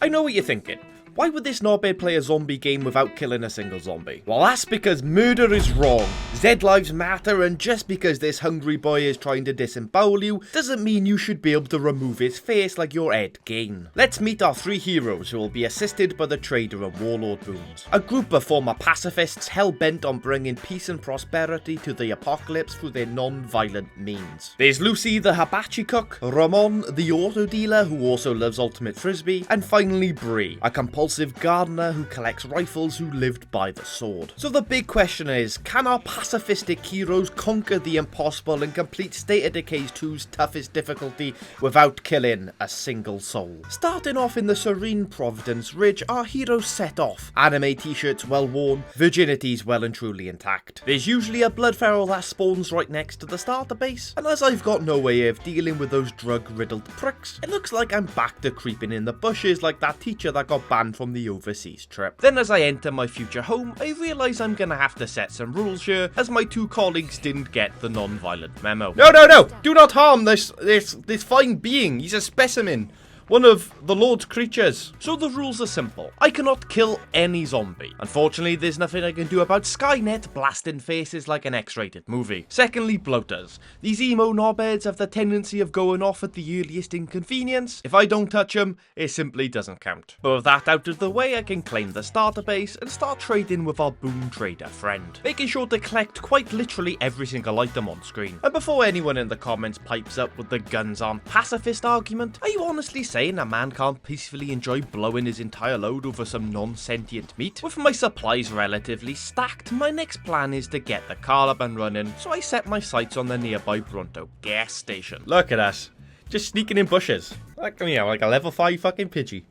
I know what you're thinking. Why would this knobhead play a zombie game without killing a single zombie? Well, that's because murder is wrong. Z lives matter, and just because this hungry boy is trying to disembowel you, doesn't mean you should be able to remove his face like your Ed Gein. Let's meet our three heroes who will be assisted by the trader and warlord boons. A group of former pacifists hell-bent on bringing peace and prosperity to the apocalypse through their non-violent means. There's Lucy, the hibachi cook, Ramon, the auto dealer who also loves ultimate frisbee, and finally Bree, a compulsive gardener who collects rifles who lived by the sword. So the big question is, can our pacifistic heroes conquer the impossible and complete State of Decay's 2's toughest difficulty without killing a single soul? Starting off in the serene Providence Ridge, our heroes set off. Anime t-shirts well worn, virginities well and truly intact. There's usually a blood feral that spawns right next to the starter base, and as I've got no way of dealing with those drug-riddled pricks, it looks like I'm back to creeping in the bushes like that teacher that got banned from the overseas trip. Then as I enter my future home, I realise I'm gonna have to set some rules here, as my two colleagues didn't get the non-violent memo. No! Do not harm this fine being. He's a specimen. One of the Lord's creatures. So the rules are simple. I cannot kill any zombie. Unfortunately, there's nothing I can do about Skynet blasting faces like an X-rated movie. Secondly, bloaters. These emo knobheads have the tendency of going off at the earliest inconvenience. If I don't touch them, it simply doesn't count. But with that out of the way, I can claim the starter base and start trading with our boon trader friend, making sure to collect quite literally every single item on screen. And before anyone in the comments pipes up with the guns aren't pacifist argument, are you honestly saying a man can't peacefully enjoy blowing his entire load over some non-sentient meat? With my supplies relatively stacked, my next plan is to get the car up and running, so I set my sights on the nearby Bronto gas station. Look at us, just sneaking in bushes. Like, like a level 5 fucking Pidgey.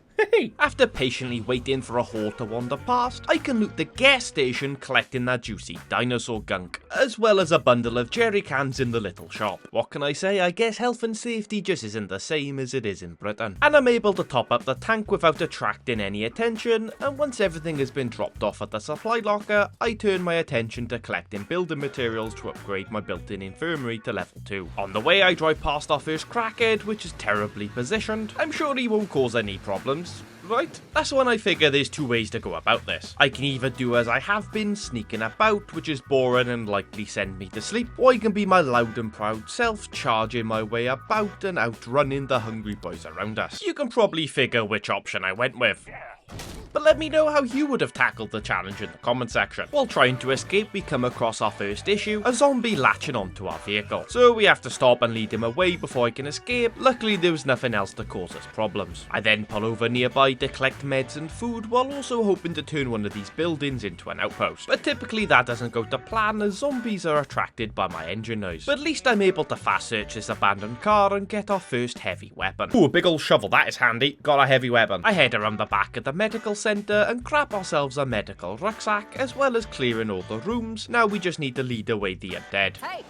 After patiently waiting for a horde to wander past, I can loot the gas station collecting that juicy dinosaur gunk, as well as a bundle of jerry cans in the little shop. What can I say? I guess health and safety just isn't the same as it is in Britain. And I'm able to top up the tank without attracting any attention, and once everything has been dropped off at the supply locker, I turn my attention to collecting building materials to upgrade my built-in infirmary to level 2. On the way, I drive past our first crackhead, which is terribly positioned. I'm sure he won't cause any problems. Right? That's when I figure there's two ways to go about this. I can either do as I have been, sneaking about, which is boring and likely send me to sleep, or I can be my loud and proud self, charging my way about and outrunning the hungry boys around us. You can probably figure which option I went with. But let me know how you would have tackled the challenge in the comment section. While trying to escape, we come across our first issue, a zombie latching onto our vehicle. So we have to stop and lead him away before I can escape. Luckily there was nothing else to cause us problems. I then pull over nearby to collect meds and food, while also hoping to turn one of these buildings into an outpost. But typically that doesn't go to plan, as zombies are attracted by my engine noise. But at least I'm able to fast search this abandoned car and get our first heavy weapon. Ooh, a big old shovel, that is handy. Got a heavy weapon. I head around the back of the medical centre and grab ourselves a medical rucksack, as well as clearing all the rooms. Now we just need to lead away the undead. Hey,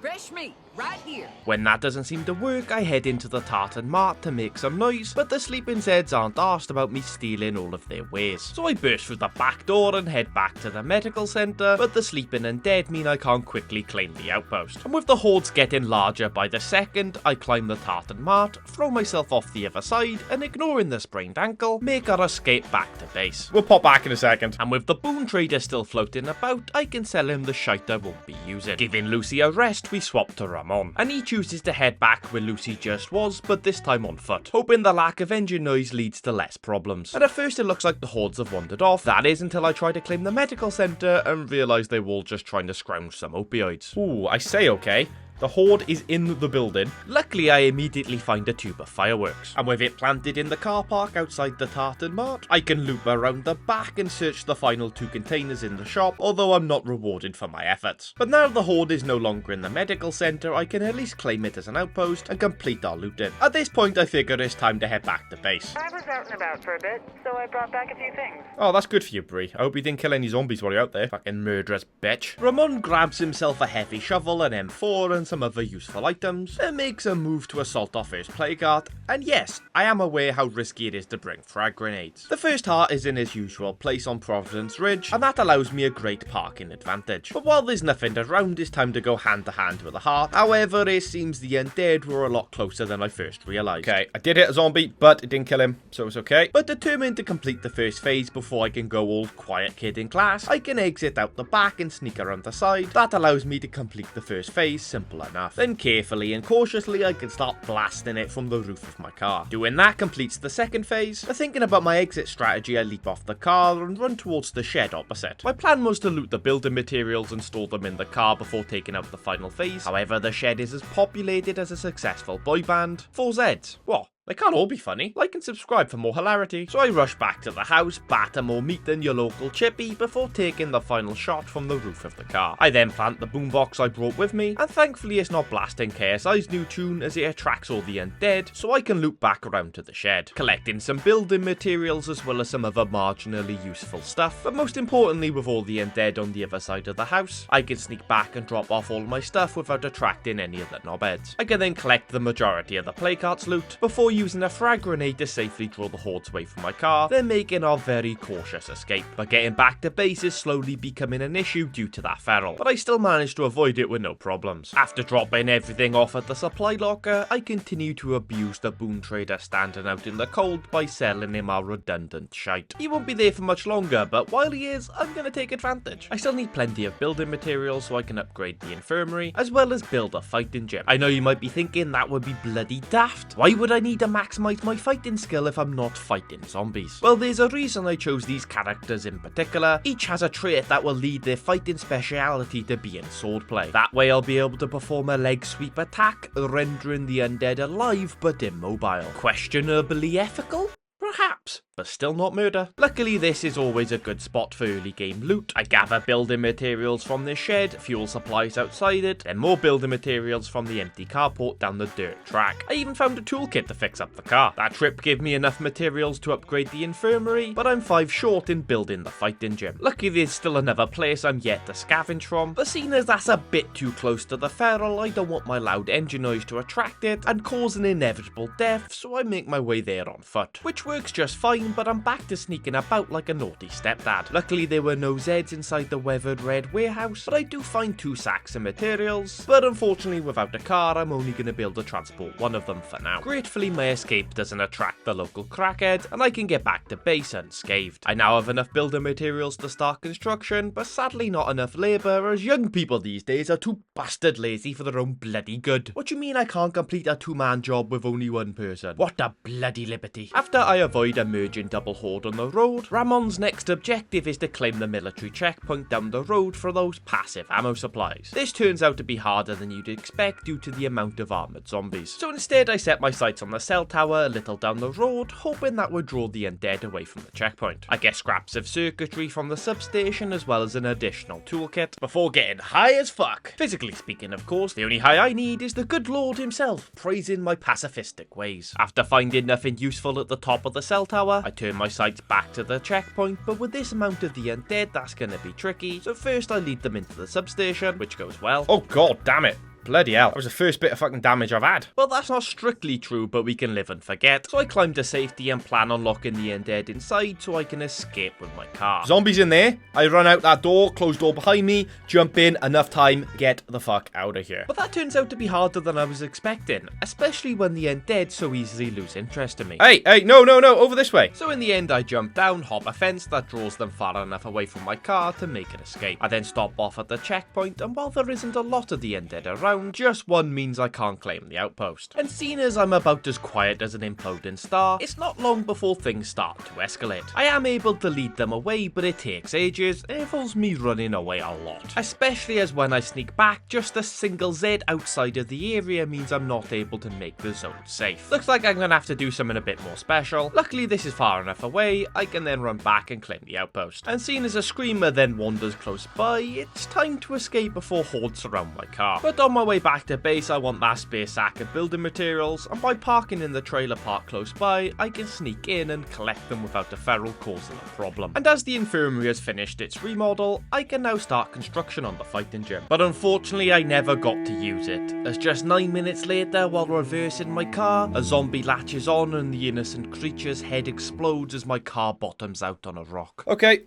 fresh meat, right here. When that doesn't seem to work, I head into the Tartan Mart to make some noise, but the sleeping Zeds aren't arsed about me stealing all of their wares. So I burst through the back door and head back to the medical centre, but the sleeping undead mean I can't quickly claim the outpost. And with the hordes getting larger by the second, I climb the Tartan Mart, throw myself off the other side, and ignoring the sprained ankle, make our escape back to base. We'll pop back in a second. And with the boon trader still floating about, I can sell him the shite I won't be using. Giving Lucy a rest, we swap to Ramon, and he chooses to head back where Lucy just was, but this time on foot, hoping the lack of engine noise leads to less problems. And at first it looks like the hordes have wandered off. That is until I try to claim the medical centre and realise they were all just trying to scrounge some opioids. Ooh, I say okay. The horde is in the building. Luckily, I immediately find a tube of fireworks, and with it planted in the car park outside the Tartan Mart, I can loop around the back and search the final 2 containers in the shop, although I'm not rewarded for my efforts. But now the horde is no longer in the medical centre, I can at least claim it as an outpost and complete our looting. At this point, I figure it's time to head back to base. I was out and about for a bit, so I brought back a few things. Oh, that's good for you, Bree. I hope you didn't kill any zombies while you're out there. Fucking murderous bitch. Ramon grabs himself a heavy shovel, an M4, and some some other useful items, then makes a move to assault our first plague heart, and yes, I am aware how risky it is to bring frag grenades. The first heart is in his usual place on Providence Ridge, and that allows me a great parking advantage. But while there's nothing around, it's time to go hand to hand with a heart. However, it seems the undead were a lot closer than I first realised. Okay, I did hit a zombie, but it didn't kill him, so it's okay. But determined to complete the first phase before I can go all quiet kid in class, I can exit out the back and sneak around the side. That allows me to complete the first phase, simple enough. Then carefully and cautiously I can start blasting it from the roof of my car. Doing that completes the second phase. Thinking about my exit strategy, I leap off the car and run towards the shed opposite. My plan was to loot the building materials and store them in the car before taking out the final phase. However, the shed is as populated as a successful boy band. 4 Zs. What? They can't all be funny. Like and subscribe for more hilarity. So I rush back to the house, batter more meat than your local chippy before taking the final shot from the roof of the car. I then plant the boombox I brought with me, and thankfully it's not blasting KSI's new tune as it attracts all the undead, so I can loop back around to the shed, collecting some building materials as well as some other marginally useful stuff. But most importantly, with all the undead on the other side of the house, I can sneak back and drop off all my stuff without attracting any of the knobheads. I can then collect the majority of the play cart's loot before using a frag grenade to safely draw the hordes away from my car, then making our very cautious escape. But getting back to base is slowly becoming an issue due to that feral, but I still managed to avoid it with no problems. After dropping everything off at the supply locker, I continue to abuse the boon trader standing out in the cold by selling him our redundant shite. He won't be there for much longer, but while he is, I'm gonna take advantage. I still need plenty of building materials so I can upgrade the infirmary, as well as build a fighting gym. I know you might be thinking that would be bloody daft. Why would I need to maximize my fighting skill if I'm not fighting zombies? Well, there's a reason I chose these characters in particular. Each has a trait that will lead their fighting speciality to being swordplay. That way I'll be able to perform a leg sweep attack, rendering the undead alive but immobile. Questionably ethical? Perhaps, but still not murder. Luckily, this is always a good spot for early game loot. I gather building materials from this shed, fuel supplies outside it, then more building materials from the empty carport down the dirt track. I even found a toolkit to fix up the car. That trip gave me enough materials to upgrade the infirmary, but I'm 5 short in building the fighting gym. Luckily, there's still another place I'm yet to scavenge from, but seeing as that's a bit too close to the feral, I don't want my loud engine noise to attract it and cause an inevitable death, so I make my way there on foot, which works just fine, but I'm back to sneaking about like a naughty stepdad. Luckily there were no Zeds inside the weathered red warehouse, but I do find 2 sacks of materials, but unfortunately without a car I'm only going to be able to transport one of them for now. Gratefully my escape doesn't attract the local crackhead, and I can get back to base unscathed. I now have enough building materials to start construction, but sadly not enough labour, as young people these days are too bastard lazy for their own bloody good. What do you mean I can't complete a 2-man job with only 1 person? What a bloody liberty. After I avoid a merging double horde on the road, Ramon's next objective is to claim the military checkpoint down the road for those passive ammo supplies. This turns out to be harder than you'd expect due to the amount of armoured zombies. So instead I set my sights on the cell tower a little down the road, hoping that would draw the undead away from the checkpoint. I get scraps of circuitry from the substation as well as an additional toolkit, before getting high as fuck. Physically speaking, of course, the only high I need is the good lord himself, praising my pacifistic ways. After finding nothing useful at the top of the cell tower, I turn my sights back to the checkpoint, but with this amount of the undead that's gonna be tricky, so first I lead them into the substation, which goes well. Oh god damn it. Bloody hell, that was the first bit of fucking damage I've had. Well, that's not strictly true, but we can live and forget. So I climb to safety and plan on locking the undead inside so I can escape with my car. Zombies in there. I run out that door, closed door behind me, jump in, enough time, get the fuck out of here. But that turns out to be harder than I was expecting, especially when the undead so easily lose interest in me. Hey, no, over this way. So in the end, I jump down, hop a fence that draws them far enough away from my car to make an escape. I then stop off at the checkpoint, and while there isn't a lot of the undead around, just 1 means I can't claim the outpost. And seeing as I'm about as quiet as an imploding star, it's not long before things start to escalate. I am able to lead them away, but it takes ages, and it involves me running away a lot. Especially as when I sneak back, just a single Z outside of the area means I'm not able to make the zone safe. Looks like I'm gonna have to do something a bit more special. Luckily this is far enough away, I can then run back and claim the outpost. And seeing as a screamer then wanders close by, it's time to escape before hordes surround my car. But on my way back to base, I want that spare sack of building materials, and by parking in the trailer park close by, I can sneak in and collect them without the feral causing a problem. And as the infirmary has finished its remodel, I can now start construction on the fighting gym. But unfortunately, I never got to use it, as just 9 minutes later, while reversing my car, a zombie latches on and the innocent creature's head explodes as my car bottoms out on a rock. Okay,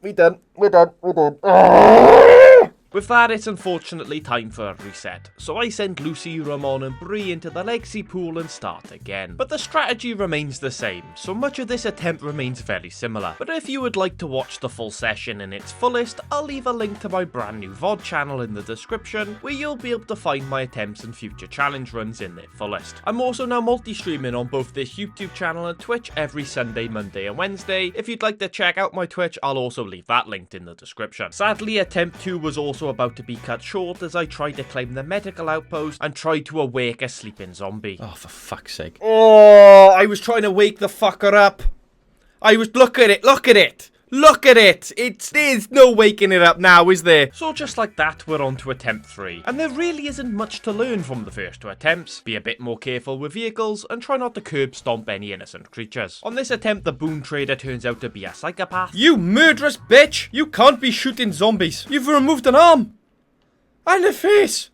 we're done. With that, it's unfortunately time for a reset, so I send Lucy, Ramon and Bree into the legacy pool and start again. But the strategy remains the same, so much of this attempt remains very similar. But if you would like to watch the full session in its fullest, I'll leave a link to my brand new VOD channel in the description, where you'll be able to find my attempts and future challenge runs in their fullest. I'm also now multi-streaming on both this YouTube channel and Twitch every Sunday, Monday and Wednesday. If you'd like to check out my Twitch, I'll also leave that linked in the description. Sadly, attempt 2 was also about to be cut short as I tried to claim the medical outpost and tried to awake a sleeping zombie. Oh, for fuck's sake. Oh, I was trying to wake the fucker up. Look at it. There's no waking it up now, is there? So just like that, we're on to attempt 3. And there really isn't much to learn from the first 2 attempts. Be a bit more careful with vehicles and try not to curb stomp any innocent creatures. On this attempt, the boon trader turns out to be a psychopath. You murderous bitch! You can't be shooting zombies. You've removed an arm. And a face!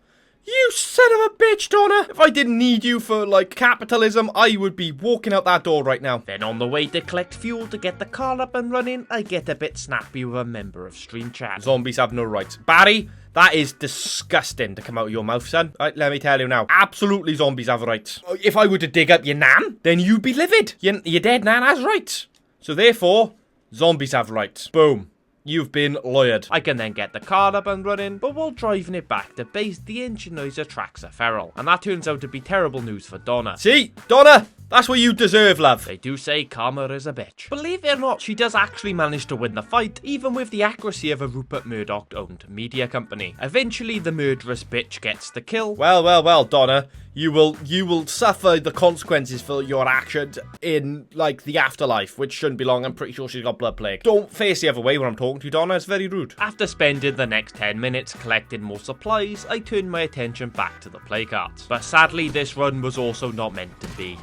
You son of a bitch, Donna! If I didn't need you for, like, capitalism, I would be walking out that door right now. Then on the way to collect fuel to get the car up and running, I get a bit snappy with a member of Stream Chat. Zombies have no rights. Barry, that is disgusting to come out of your mouth, son. Let me tell you now. Absolutely zombies have rights. If I were to dig up your nan, then you'd be livid. Your dead nan has rights. So therefore, zombies have rights. Boom. You've been lawyered. I can then get the car up and running, but while driving it back to base, the engine noise attracts a feral. And that turns out to be terrible news for Donna. See? Donna! That's what you deserve, love. They do say karma is a bitch. Believe it or not, she does actually manage to win the fight, even with the accuracy of a Rupert Murdoch-owned media company. Eventually, the murderous bitch gets the kill. Well, Donna. You will suffer the consequences for your actions in, like, the afterlife, which shouldn't be long. I'm pretty sure she's got blood plague. Don't face the other way when I'm talking to you, Donna. It's very rude. After spending the next 10 minutes collecting more supplies, I turned my attention back to the play cards. But sadly, this run was also not meant to be.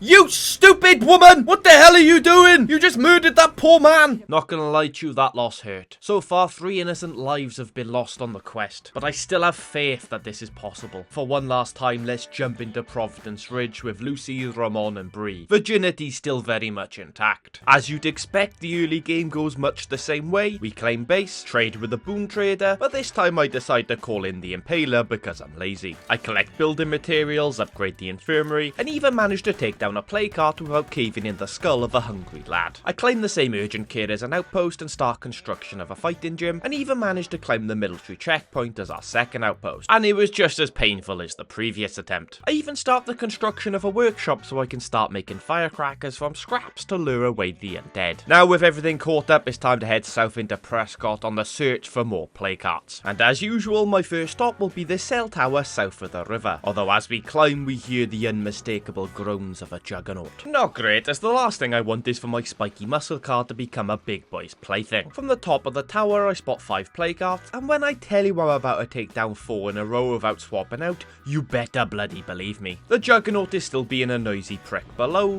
You stupid woman! What the hell are you doing? You just murdered that poor man! Not gonna lie to you, that loss hurt. So far, 3 innocent lives have been lost on the quest, but I still have faith that this is possible. For one last time, let's jump into Providence Ridge with Lucy, Ramon and Bree. Virginity's still very much intact. As you'd expect, the early game goes much the same way. We claim base, trade with the boon trader, but this time I decide to call in the Impaler because I'm lazy. I collect building materials, upgrade the infirmary, and even manage to take down a play cart without caving in the skull of a hungry lad. I claim the same urgent care as an outpost and start construction of a fighting gym, and even managed to claim the military checkpoint as our second outpost. And it was just as painful as the previous attempt. I even start the construction of a workshop so I can start making firecrackers from scraps to lure away the undead. Now with everything caught up, it's time to head south into Prescott on the search for more play carts. And as usual, my first stop will be the cell tower south of the river. Although as we climb, we hear the unmistakable groans of a juggernaut. Not great, as the last thing I want is for my spiky muscle car to become a big boy's plaything. From the top of the tower, I spot 5 play carts, and when I tell you I'm about to take down 4 in a row without swapping out, you better bloody believe me. The juggernaut is still being a noisy prick below,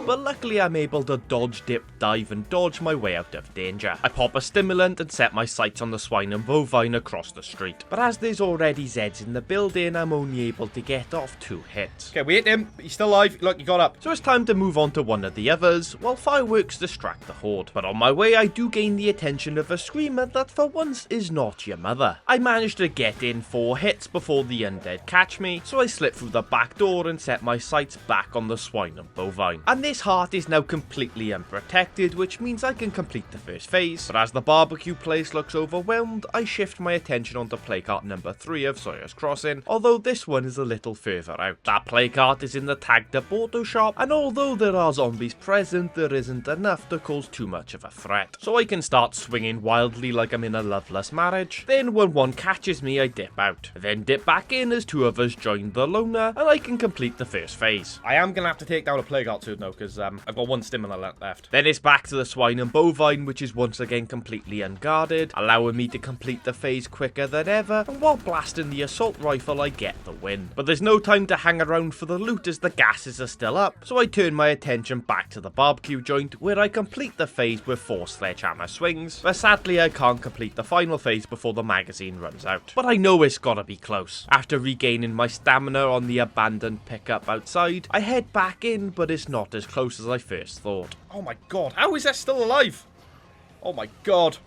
but luckily I'm able to dodge, dip, dive and dodge my way out of danger. I pop a stimulant and set my sights on the swine and bovine across the street. But as there's already Zeds in the building, I'm only able to get off 2 hits. Okay, we hit him. He's still alive. Look, he got up. So it's time to move on to one of the others, while fireworks distract the horde. But on my way, I do gain the attention of a screamer that for once is not your mother. I manage to get in 4 hits before the undead catch me, so I slip through the back door and set my sights back on the swine and bovine. And this heart is now completely unprotected, which means I can complete the first phase. But as the barbecue place looks overwhelmed, I shift my attention onto playcart number 3 of Sawyer's Crossing, although this one is a little further out. That playcart is in the tagged up auto shop, and although there are zombies present, there isn't enough to cause too much of a threat. So I can start swinging wildly like I'm in a loveless marriage. Then when one catches me, I dip out. I then dip back in as 2 of us join the loner, and I can complete the first phase. I am gonna have to take down a playcart soon though, because because I've got one stamina left. Then it's back to the swine and bovine, which is once again completely unguarded, allowing me to complete the phase quicker than ever, and while blasting the assault rifle I get the win. But there's no time to hang around for the loot as the gases are still up, so I turn my attention back to the barbecue joint where I complete the phase with 4 sledgehammer swings, but sadly I can't complete the final phase before the magazine runs out. But I know it's gotta be close. After regaining my stamina on the abandoned pickup outside, I head back in, but it's not as close as I first thought. Oh my god, how is that still alive? Oh my god.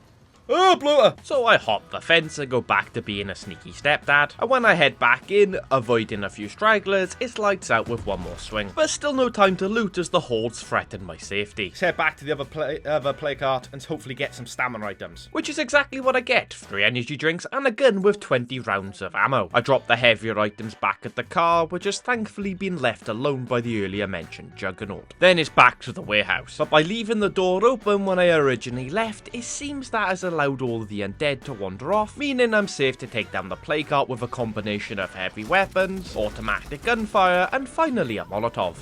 Oh, bloater! So I hop the fence and go back to being a sneaky stepdad, and when I head back in, avoiding a few stragglers, it's lights out with one more swing. But still no time to loot as the hordes threaten my safety. Let's head back to the other play cart and hopefully get some stamina items. Which is exactly what I get, 3 energy drinks and a gun with 20 rounds of ammo. I drop the heavier items back at the car, which has thankfully been left alone by the earlier mentioned Juggernaut. Then it's back to the warehouse, but by leaving the door open when I originally left, it seems that has allowed all of the undead to wander off, meaning I'm safe to take down the plague cart with a combination of heavy weapons, automatic gunfire, and finally a Molotov.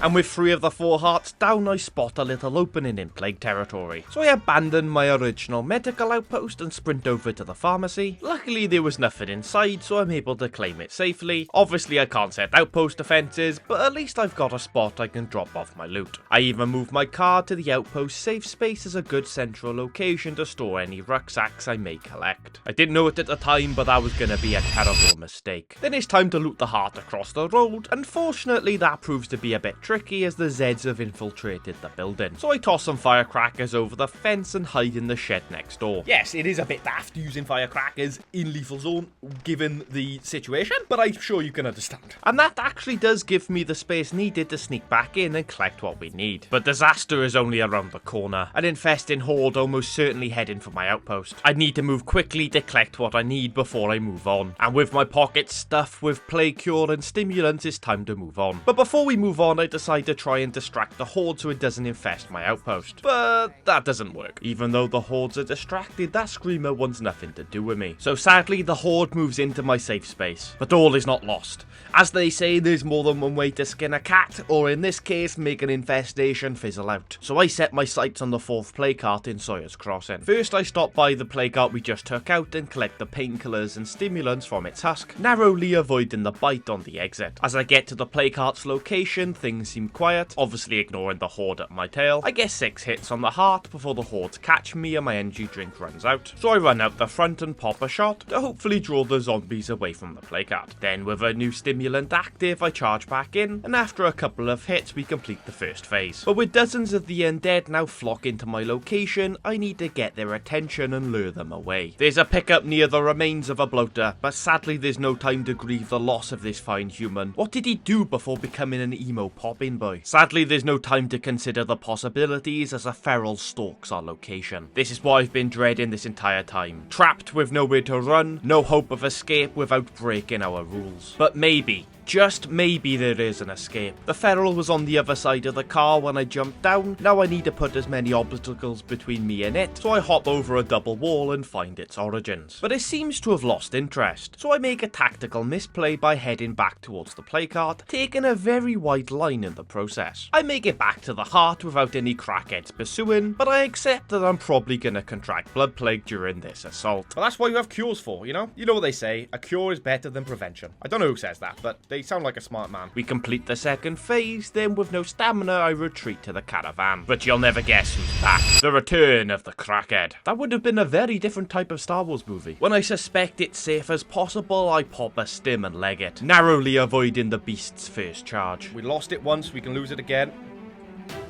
And with 3 of the 4 hearts down, I spot a little opening in plague territory. So I abandon my original medical outpost and sprint over to the pharmacy. Luckily there was nothing inside, so I'm able to claim it safely. Obviously I can't set outpost defenses, but at least I've got a spot I can drop off my loot. I even move my car to the outpost safe space as a good central location to store any rucksacks I may collect. I didn't know it at the time, but that was gonna be a terrible mistake. Then it's time to loot the heart across the road. Unfortunately that proves to be a bit tricky as the Zeds have infiltrated the building. So I toss some firecrackers over the fence and hide in the shed next door. Yes, it is a bit daft using firecrackers in lethal zone given the situation, but I'm sure you can understand. And that actually does give me the space needed to sneak back in and collect what we need. But disaster is only around the corner. An infesting horde almost certainly heading for my outpost. I need to move quickly to collect what I need before I move on. And with my pockets stuffed with plague cure and stimulants, it's time to move on. But before we move on, I decide to try and distract the horde so it doesn't infest my outpost. But that doesn't work. Even though the hordes are distracted, that screamer wants nothing to do with me. So sadly, the horde moves into my safe space. But all is not lost. As they say, there's more than one way to skin a cat, or in this case, make an infestation fizzle out. So I set my sights on the 4th plague cart in Sawyer's Crossing. First, I stop by the plague cart we just took out and collect the painkillers and stimulants from its husk, narrowly avoiding the bite on the exit. As I get to the plague cart's location, things seem quiet, obviously ignoring the horde at my tail. I get 6 hits on the heart before the hordes catch me and my energy drink runs out. So I run out the front and pop a shot to hopefully draw the zombies away from the plague cart. Then with a new stimulant active, I charge back in, and after a couple of hits we complete the first phase. But with dozens of the undead now flock into my location, I need to get their attention and lure them away. There's a pickup near the remains of a bloater, but sadly there's no time to grieve the loss of this fine human. What did he do before becoming an emo popping boy? Sadly there's no time to consider the possibilities as a feral stalks our location. This is what I've been dreading this entire time. Trapped with nowhere to run, no hope of escape without breaking our rules. But maybe, just maybe there is an escape. The feral was on the other side of the car when I jumped down. Now I need to put as many obstacles between me and it, so I hop over a double wall and find its origins. But it seems to have lost interest, so I make a tactical misplay by heading back towards the play cart, taking a very wide line in the process. I make it back to the heart without any crackheads pursuing, but I accept that I'm probably gonna contract blood plague during this assault. Well, that's what you have cures for, you know? You know what they say, a cure is better than prevention. I don't know who says that, but they sound like a smart man. We complete the second phase, then with no stamina, I retreat to the caravan. But you'll never guess who's back. The return of the crackhead. That would have been a very different type of Star Wars movie. When I suspect it's safe as possible, I pop a stim and leg it, narrowly avoiding the beast's first charge. We lost it once, we can lose it again.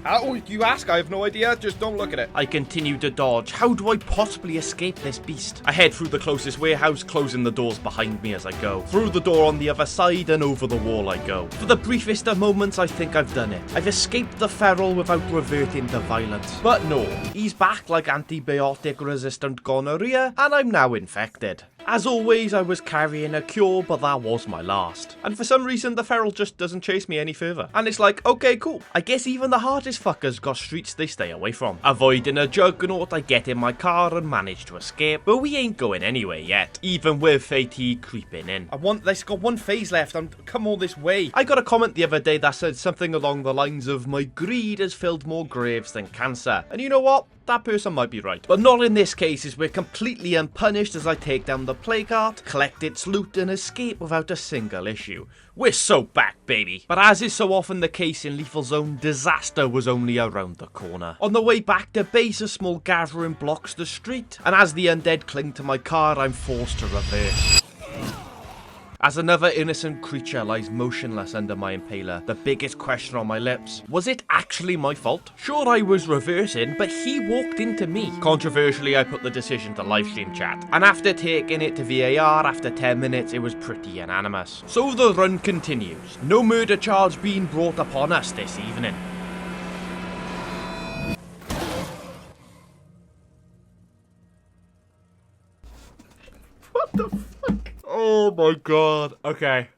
Oh, you ask? I have no idea. Just don't look at it. I continue to dodge. How do I possibly escape this beast? I head through the closest warehouse, closing the doors behind me as I go. Through the door on the other side and over the wall I go. For the briefest of moments, I think I've done it. I've escaped the feral without reverting to violence. But no, he's back like antibiotic-resistant gonorrhea, and I'm now infected. As always, I was carrying a cure, but that was my last. And for some reason, the feral just doesn't chase me any further. And it's like, okay, cool. I guess even the hardest fuckers got streets they stay away from. Avoiding a juggernaut, I get in my car and manage to escape. But we ain't going anywhere yet, even with Fate creeping in. This got one phase left, come all this way. I got a comment the other day that said something along the lines of, my greed has filled more graves than cancer. And you know what? That person might be right. But not in this case, as we're completely unpunished as I take down the plague cart, collect its loot and escape without a single issue. We're so back, baby. But as is so often the case in Lethal Zone, disaster was only around the corner. On the way back to base, a small gathering blocks the street, and as the undead cling to my car, I'm forced to reverse. As another innocent creature lies motionless under my impaler, the biggest question on my lips: was it actually my fault? Sure, I was reversing, but he walked into me. Controversially, I put the decision to livestream chat, and after taking it to VAR after 10 minutes, it was pretty unanimous. So the run continues. No murder charge being brought upon us this evening. What the fuck? Oh my god. Okay.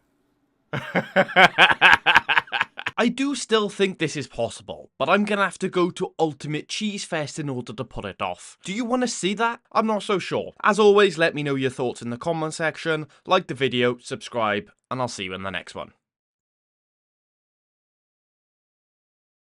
I do still think this is possible, but I'm gonna have to go to Ultimate Cheese Fest in order to put it off. Do you want to see that? I'm not so sure. As always, let me know your thoughts in the comment section, like the video, subscribe, and I'll see you in the next one.